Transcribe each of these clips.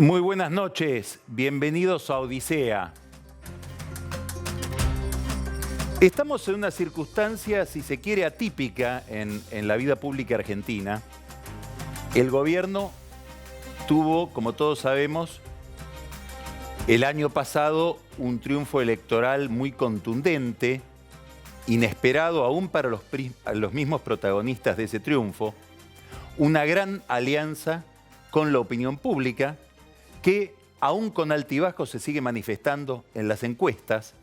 Muy buenas noches, bienvenidos a Odisea. Estamos en una circunstancia, si se quiere, atípica en la vida pública argentina. El gobierno tuvo, como todos sabemos, el año pasado un triunfo electoral muy contundente, inesperado aún para los mismos protagonistas de ese triunfo, una gran alianza con la opinión pública que aún con altibajos se sigue manifestando en las encuestas.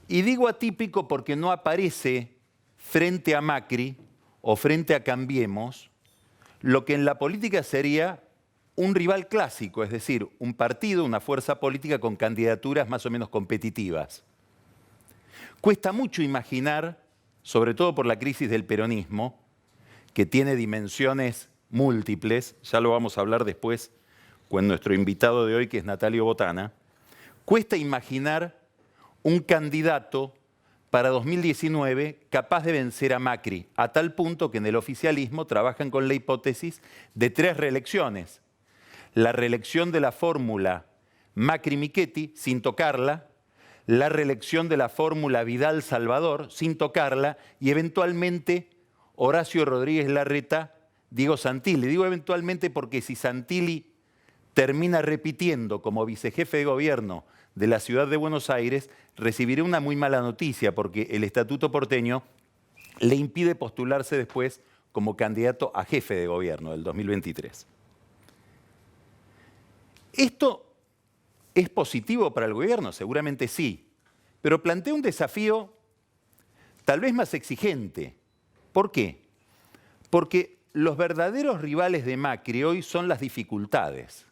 Y digo atípico porque no aparece frente a Macri o frente a Cambiemos lo que en la política sería un rival clásico, es decir, un partido, una fuerza política con candidaturas más o menos competitivas. Cuesta mucho imaginar, sobre todo por la crisis del peronismo, que tiene dimensiones múltiples, ya lo vamos a hablar después con nuestro invitado de hoy, que es Natalio Botana, cuesta imaginar un candidato para 2019 capaz de vencer a Macri, a tal punto que en el oficialismo trabajan con la hipótesis de 3 reelecciones. La reelección de la fórmula Macri-Michetti sin tocarla, la reelección de la fórmula Vidal-Salvador sin tocarla y eventualmente Horacio Rodríguez Larreta, Diego Santilli. Digo eventualmente porque si Santilli termina repitiendo como vicejefe de gobierno de la ciudad de Buenos Aires, recibirá una muy mala noticia porque el estatuto porteño le impide postularse después como candidato a jefe de gobierno del 2023. ¿Esto es positivo para el gobierno? Seguramente sí, pero plantea un desafío tal vez más exigente. ¿Por qué? Porque los verdaderos rivales de Macri hoy son las dificultades,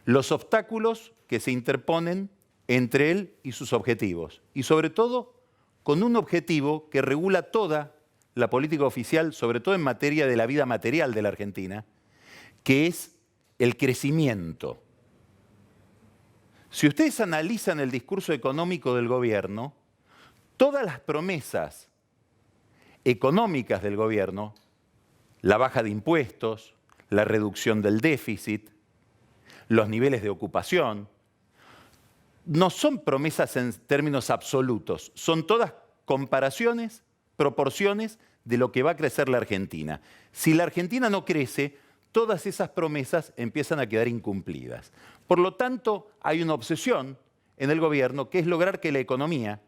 los obstáculos que se interponen entre él y sus objetivos, y sobre todo con un objetivo que regula toda la política oficial, sobre todo en materia de la vida material de la Argentina, que es el crecimiento. Si ustedes analizan el discurso económico del gobierno, todas las promesas económicas del gobierno, la baja de impuestos, la reducción del déficit, los niveles de ocupación, no son promesas en términos absolutos, son todas comparaciones, proporciones de lo que va a crecer la Argentina. Si la Argentina no crece, todas esas promesas empiezan a quedar incumplidas. Por lo tanto, hay una obsesión en el gobierno que es lograr que la economía,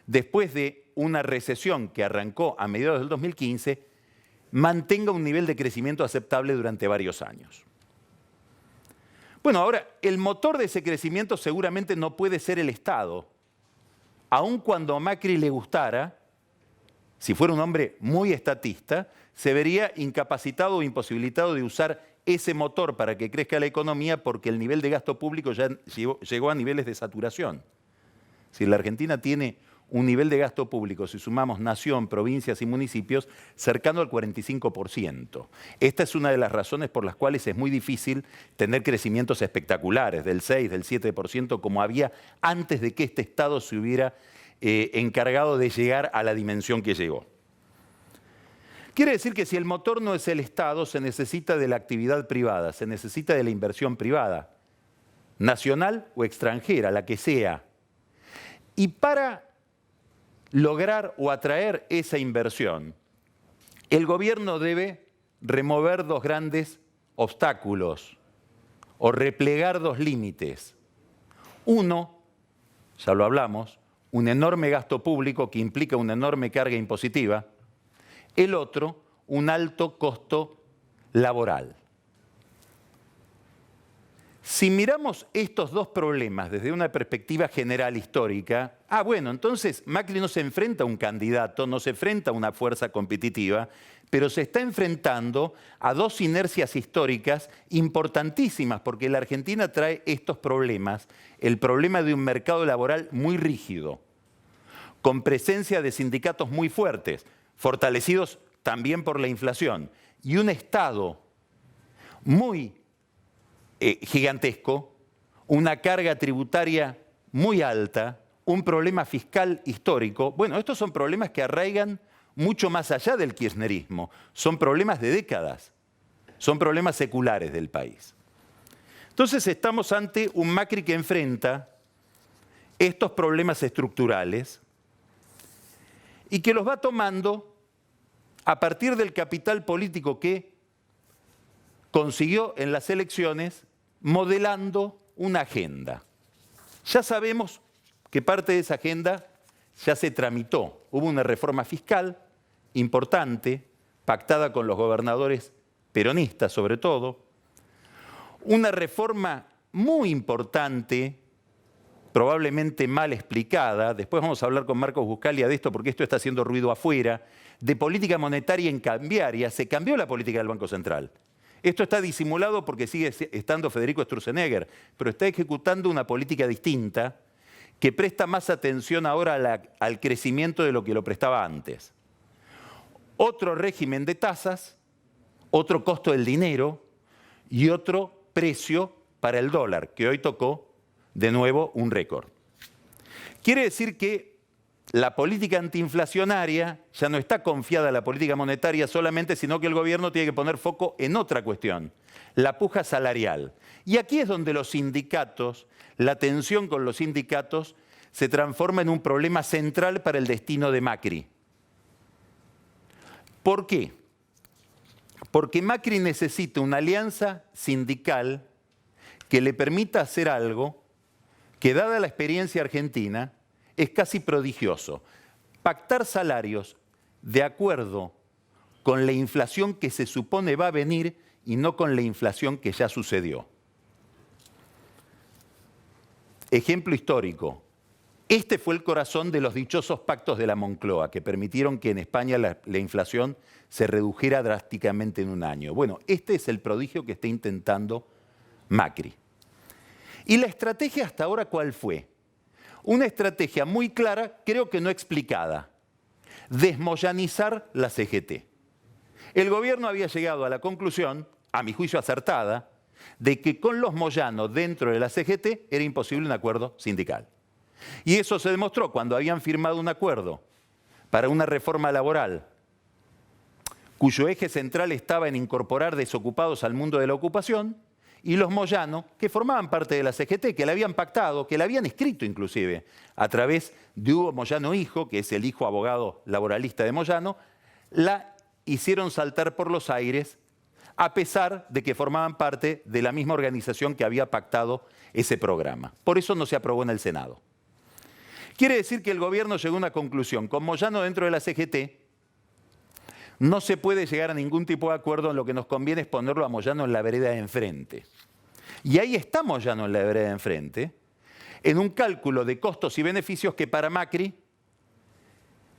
después de una recesión que arrancó a mediados del 2015, mantenga un nivel de crecimiento aceptable durante varios años. Bueno, ahora, el motor de ese crecimiento seguramente no puede ser el Estado. Aun cuando a Macri le gustara, si fuera un hombre muy estatista, se vería incapacitado o imposibilitado de usar ese motor para que crezca la economía porque el nivel de gasto público ya llegó a niveles de saturación. Si la Argentina tiene un nivel de gasto público, si sumamos nación, provincias y municipios, cercano al 45%. Esta es una de las razones por las cuales es muy difícil tener crecimientos espectaculares, del 6, del 7%, como había antes de que este Estado se hubiera encargado de llegar a la dimensión que llegó. Quiere decir que si el motor no es el Estado, se necesita de la actividad privada, se necesita de la inversión privada, nacional o extranjera, la que sea. Y para lograr o atraer esa inversión, el gobierno debe remover 2 grandes obstáculos o replegar 2 límites. Uno, ya lo hablamos, un enorme gasto público que implica una enorme carga impositiva. El otro, un alto costo laboral. Si miramos estos 2 problemas desde una perspectiva general histórica, bueno, entonces Macri no se enfrenta a un candidato, no se enfrenta a una fuerza competitiva, pero se está enfrentando a 2 inercias históricas importantísimas, porque la Argentina trae estos problemas, el problema de un mercado laboral muy rígido, con presencia de sindicatos muy fuertes, fortalecidos también por la inflación, y un Estado muy gigantesco, una carga tributaria muy alta, un problema fiscal histórico. Bueno, estos son problemas que arraigan mucho más allá del kirchnerismo, son problemas de décadas, son problemas seculares del país. Entonces estamos ante un Macri que enfrenta estos problemas estructurales y que los va tomando a partir del capital político que consiguió en las elecciones, modelando una agenda. Ya sabemos que parte de esa agenda ya se tramitó. Hubo una reforma fiscal importante, pactada con los gobernadores peronistas sobre todo, una reforma muy importante, probablemente mal explicada, después vamos a hablar con Marcos Buscaglia de esto porque esto está haciendo ruido afuera, de política monetaria en cambiaria, se cambió la política del Banco Central. Esto está disimulado porque sigue estando Federico Sturzenegger, pero está ejecutando una política distinta que presta más atención ahora al crecimiento de lo que lo prestaba antes. Otro régimen de tasas, otro costo del dinero y otro precio para el dólar, que hoy tocó de nuevo un récord. Quiere decir que la política antiinflacionaria ya no está confiada en la política monetaria solamente, sino que el gobierno tiene que poner foco en otra cuestión, la puja salarial. Y aquí es donde los sindicatos, la tensión con los sindicatos, se transforma en un problema central para el destino de Macri. ¿Por qué? Porque Macri necesita una alianza sindical que le permita hacer algo que, dada la experiencia argentina, es casi prodigioso. Pactar salarios de acuerdo con la inflación que se supone va a venir y no con la inflación que ya sucedió. Ejemplo histórico. Este fue el corazón de los dichosos pactos de la Moncloa, que permitieron que en España la inflación se redujera drásticamente en un año. Bueno, este es el prodigio que está intentando Macri. ¿Y la estrategia hasta ahora cuál fue? Una estrategia muy clara, creo que no explicada. Desmoyanizar la CGT. El gobierno había llegado a la conclusión, a mi juicio acertada, de que con los moyanos dentro de la CGT era imposible un acuerdo sindical. Y eso se demostró cuando habían firmado un acuerdo para una reforma laboral cuyo eje central estaba en incorporar desocupados al mundo de la ocupación, y los Moyano, que formaban parte de la CGT, que la habían pactado, que la habían escrito inclusive, a través de Hugo Moyano Hijo, que es el hijo abogado laboralista de Moyano, la hicieron saltar por los aires, a pesar de que formaban parte de la misma organización que había pactado ese programa. Por eso no se aprobó en el Senado. Quiere decir que el gobierno llegó a una conclusión. Con Moyano dentro de la CGT, no se puede llegar a ningún tipo de acuerdo, en lo que nos conviene es ponerlo a Moyano en la vereda de enfrente. Y ahí está Moyano en la vereda de enfrente, en un cálculo de costos y beneficios que para Macri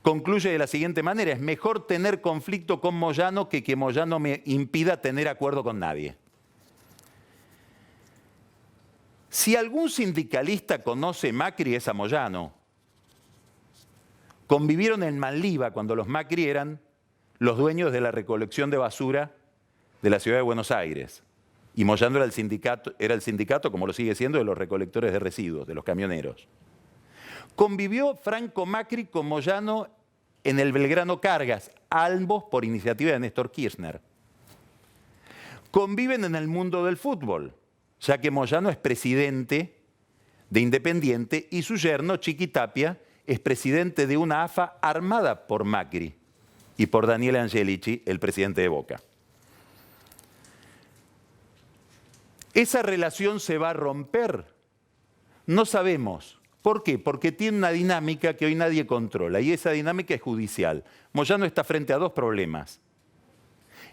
concluye de la siguiente manera: es mejor tener conflicto con Moyano que Moyano me impida tener acuerdo con nadie. Si algún sindicalista conoce Macri es a Moyano. Convivieron en Manliva cuando los Macri eran los dueños de la recolección de basura de la ciudad de Buenos Aires. Y Moyano era el sindicato, como lo sigue siendo, de los recolectores de residuos, de los camioneros. Convivió Franco Macri con Moyano en el Belgrano Cargas, ambos por iniciativa de Néstor Kirchner. Conviven en el mundo del fútbol, ya que Moyano es presidente de Independiente y su yerno, Chiqui Tapia, es presidente de una AFA armada por Macri y por Daniel Angelici, el presidente de Boca. ¿Esa relación se va a romper? No sabemos. ¿Por qué? Porque tiene una dinámica que hoy nadie controla, y esa dinámica es judicial. Moyano está frente a dos problemas.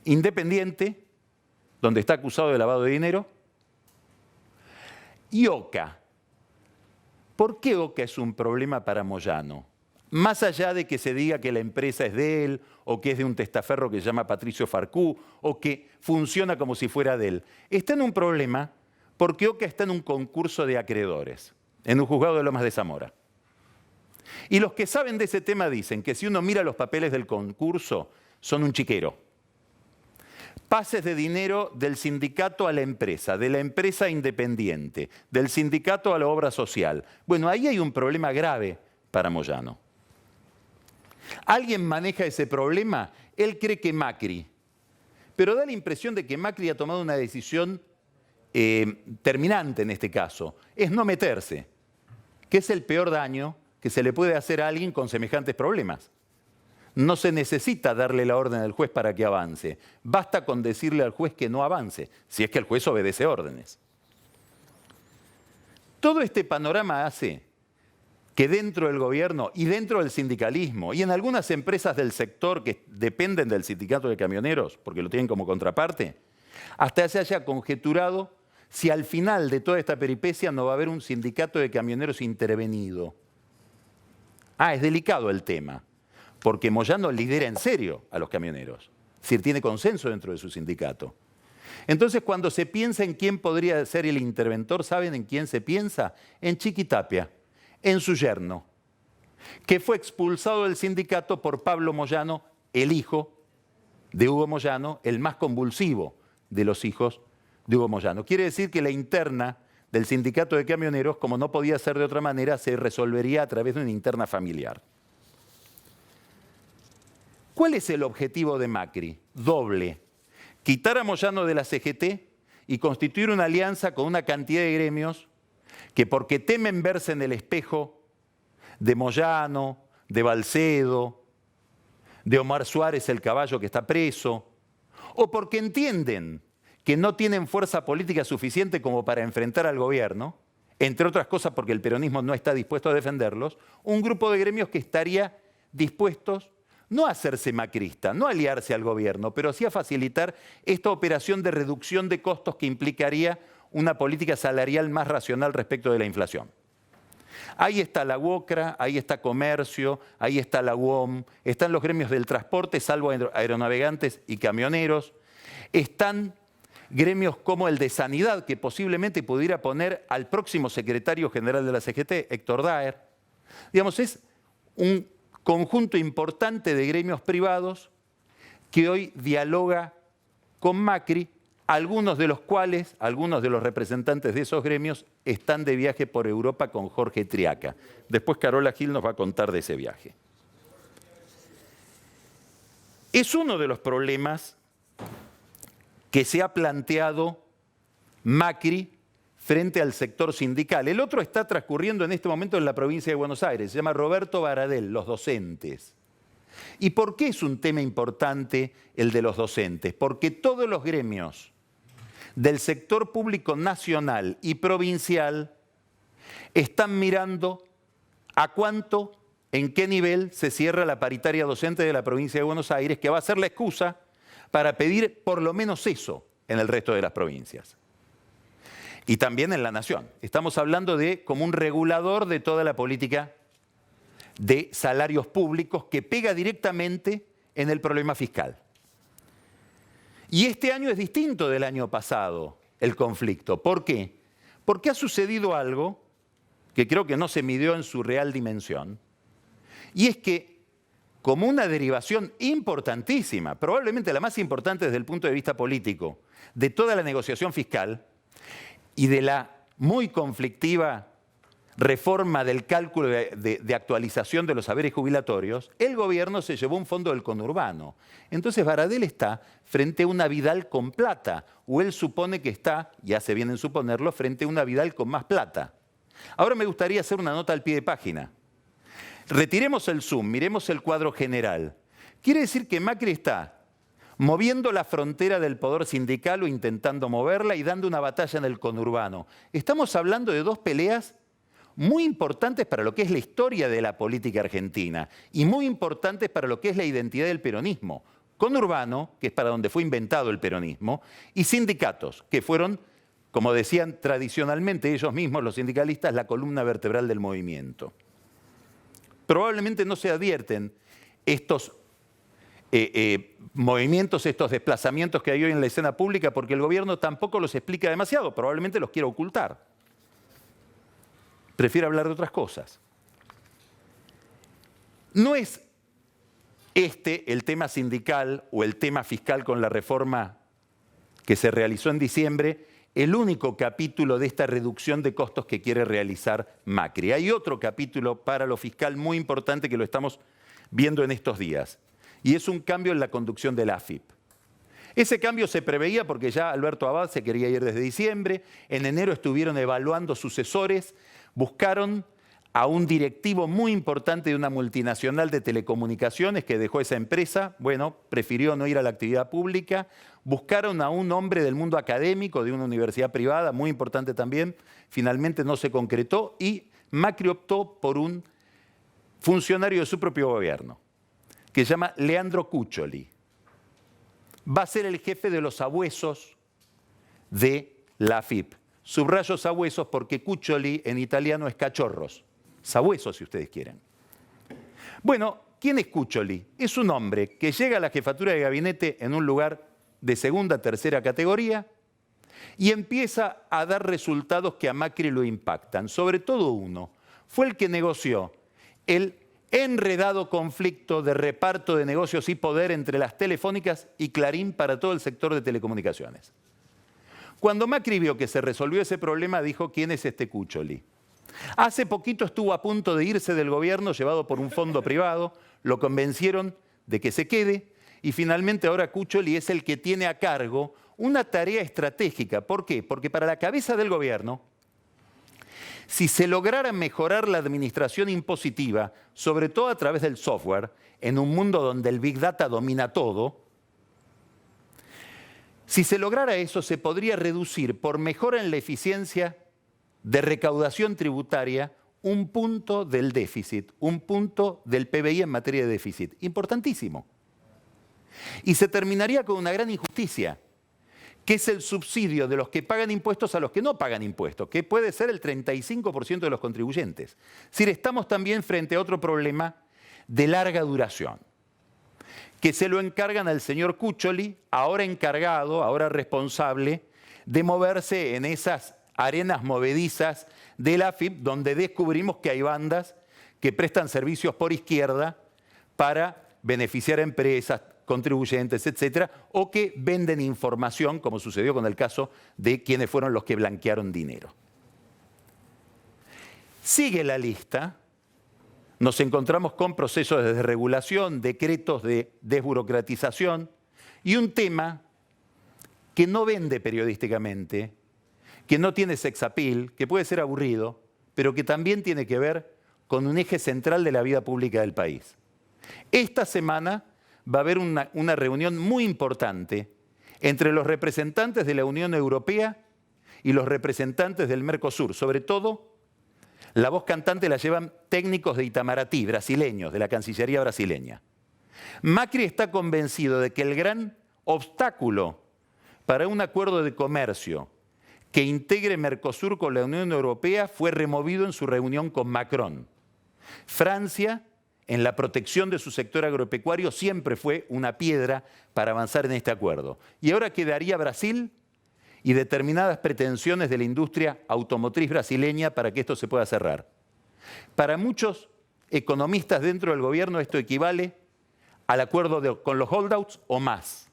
Independiente, donde está acusado de lavado de dinero, y Oca. ¿Por qué Oca es un problema para Moyano? Más allá de que se diga que la empresa es de él, o que es de un testaferro que se llama Patricio Farcú, o que funciona como si fuera de él. Está en un problema porque Oca está en un concurso de acreedores, en un juzgado de Lomas de Zamora. Y los que saben de ese tema dicen que si uno mira los papeles del concurso, son un chiquero. Pases de dinero del sindicato a la empresa, de la empresa Independiente, del sindicato a la obra social. Bueno, ahí hay un problema grave para Moyano. ¿Alguien maneja ese problema? Él cree que Macri, pero da la impresión de que Macri ha tomado una decisión terminante en este caso, es no meterse, que es el peor daño que se le puede hacer a alguien con semejantes problemas. No se necesita darle la orden al juez para que avance. Basta con decirle al juez que no avance, si es que el juez obedece órdenes. Todo este panorama hace que dentro del gobierno y dentro del sindicalismo y en algunas empresas del sector que dependen del sindicato de camioneros, porque lo tienen como contraparte, hasta se haya conjeturado si al final de toda esta peripecia no va a haber un sindicato de camioneros intervenido. Es delicado el tema, porque Moyano lidera en serio a los camioneros, es decir, tiene consenso dentro de su sindicato. Entonces, cuando se piensa en quién podría ser el interventor, ¿saben en quién se piensa? En Chiquitapia, en su yerno, que fue expulsado del sindicato por Pablo Moyano, el hijo de Hugo Moyano, el más convulsivo de los hijos de Hugo Moyano. Quiere decir que la interna del sindicato de camioneros, como no podía ser de otra manera, se resolvería a través de una interna familiar. ¿Cuál es el objetivo de Macri? Doble. Quitar a Moyano de la CGT y constituir una alianza con una cantidad de gremios que, porque temen verse en el espejo de Moyano, de Balcedo, de Omar Suárez, el caballo que está preso, o porque entienden que no tienen fuerza política suficiente como para enfrentar al gobierno, entre otras cosas porque el peronismo no está dispuesto a defenderlos, un grupo de gremios que estaría dispuestos no a hacerse macrista, no a aliarse al gobierno, pero sí a facilitar esta operación de reducción de costos que implicaría una política salarial más racional respecto de la inflación. Ahí está la UOCRA, ahí está Comercio, ahí está la UOM, están los gremios del transporte, salvo aeronavegantes y camioneros, están gremios como el de Sanidad, que posiblemente pudiera poner al próximo secretario general de la CGT, Héctor Daer. Digamos, es un conjunto importante de gremios privados que hoy dialoga con Macri, algunos de los cuales, algunos de los representantes de esos gremios, están de viaje por Europa con Jorge Triaca. Después Carola Gil nos va a contar de ese viaje. Es uno de los problemas que se ha planteado Macri frente al sector sindical. El otro está transcurriendo en este momento en la provincia de Buenos Aires, se llama Roberto Baradel, los docentes. ¿Y por qué es un tema importante el de los docentes? Porque todos los gremios del sector público nacional y provincial están mirando a cuánto, en qué nivel se cierra la paritaria docente de la provincia de Buenos Aires, que va a ser la excusa para pedir por lo menos eso en el resto de las provincias. Y también en la nación. Estamos hablando de como un regulador de toda la política de salarios públicos que pega directamente en el problema fiscal. Y este año es distinto del año pasado, el conflicto. ¿Por qué? Porque ha sucedido algo que creo que no se midió en su real dimensión, y es que como una derivación importantísima, probablemente la más importante desde el punto de vista político, de toda la negociación fiscal y de la muy conflictiva reforma del cálculo de actualización de los saberes jubilatorios, el gobierno se llevó un fondo del conurbano. Entonces Baradel está frente a una Vidal con plata, o él supone que está, ya se viene en suponerlo, frente a una Vidal con más plata. Ahora me gustaría hacer una nota al pie de página. Retiremos el zoom, miremos el cuadro general. Quiere decir que Macri está moviendo la frontera del poder sindical o intentando moverla y dando una batalla en el conurbano. Estamos hablando de dos peleas muy importantes para lo que es la historia de la política argentina y muy importantes para lo que es la identidad del peronismo. Conurbano, que es para donde fue inventado el peronismo, y sindicatos, que fueron, como decían tradicionalmente ellos mismos, los sindicalistas, la columna vertebral del movimiento. Probablemente no se advierten estos movimientos, estos desplazamientos que hay hoy en la escena pública, porque el gobierno tampoco los explica demasiado, probablemente los quiera ocultar. Prefiere hablar de otras cosas. No es este el tema sindical o el tema fiscal con la reforma que se realizó en diciembre el único capítulo de esta reducción de costos que quiere realizar Macri. Hay otro capítulo para lo fiscal muy importante que lo estamos viendo en estos días, y es un cambio en la conducción de la AFIP. Ese cambio se preveía porque ya Alberto Abad se quería ir desde diciembre, en enero estuvieron evaluando sucesores, buscaron a un directivo muy importante de una multinacional de telecomunicaciones que dejó esa empresa, bueno, prefirió no ir a la actividad pública, buscaron a un hombre del mundo académico de una universidad privada, muy importante también, finalmente no se concretó y Macri optó por un funcionario de su propio gobierno, que se llama Leandro Cuccioli. Va a ser el jefe de los sabuesos de la AFIP. Subrayo sabuesos porque Cuccioli en italiano es cachorros. Sabuesos, si ustedes quieren. Bueno, ¿quién es Cuccioli? Es un hombre que llega a la jefatura de gabinete en un lugar de segunda, tercera categoría y empieza a dar resultados que a Macri lo impactan. Sobre todo uno. Fue el que negoció el enredado conflicto de reparto de negocios y poder entre las telefónicas y Clarín para todo el sector de telecomunicaciones. Cuando Macri vio que se resolvió ese problema, dijo, ¿quién es este Cuccioli? Hace poquito estuvo a punto de irse del gobierno, llevado por un fondo privado, lo convencieron de que se quede y finalmente ahora Cuccioli es el que tiene a cargo una tarea estratégica. ¿Por qué? Porque para la cabeza del gobierno, si se lograra mejorar la administración impositiva, sobre todo a través del software, en un mundo donde el Big Data domina todo, si se lograra eso, se podría reducir por mejora en la eficiencia de recaudación tributaria un punto del déficit, un punto del PBI en materia de déficit. Importantísimo. Y se terminaría con una gran injusticia, que es el subsidio de los que pagan impuestos a los que no pagan impuestos, que puede ser el 35% de los contribuyentes. Es decir, estamos también frente a otro problema de larga duración, que se lo encargan al señor Cuccioli, ahora encargado, ahora responsable, de moverse en esas arenas movedizas de la AFIP, donde descubrimos que hay bandas que prestan servicios por izquierda para beneficiar a empresas, contribuyentes, etcétera, o que venden información, como sucedió con el caso de quienes fueron los que blanquearon dinero. Sigue la lista, nos encontramos con procesos de desregulación, decretos de desburocratización y un tema que no vende periodísticamente, que no tiene sex appeal, que puede ser aburrido, pero que también tiene que ver con un eje central de la vida pública del país. Esta semana va a haber una reunión muy importante entre los representantes de la Unión Europea y los representantes del Mercosur. Sobre todo, la voz cantante la llevan técnicos de Itamaraty, brasileños, de la Cancillería brasileña. Macri está convencido de que el gran obstáculo para un acuerdo de comercio que integre Mercosur con la Unión Europea fue removido en su reunión con Macron. Francia, en la protección de su sector agropecuario, siempre fue una piedra para avanzar en este acuerdo. Y ahora quedaría Brasil y determinadas pretensiones de la industria automotriz brasileña para que esto se pueda cerrar. Para muchos economistas dentro del gobierno esto equivale al acuerdo con los holdouts o más.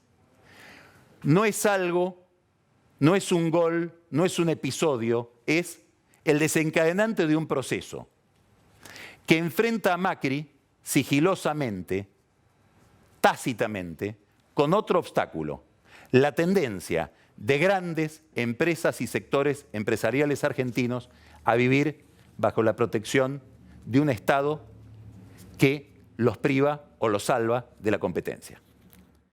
No es algo, no es un gol, no es un episodio, es el desencadenante de un proceso que enfrenta a Macri sigilosamente, tácitamente, con otro obstáculo, la tendencia de grandes empresas y sectores empresariales argentinos a vivir bajo la protección de un Estado que los priva o los salva de la competencia.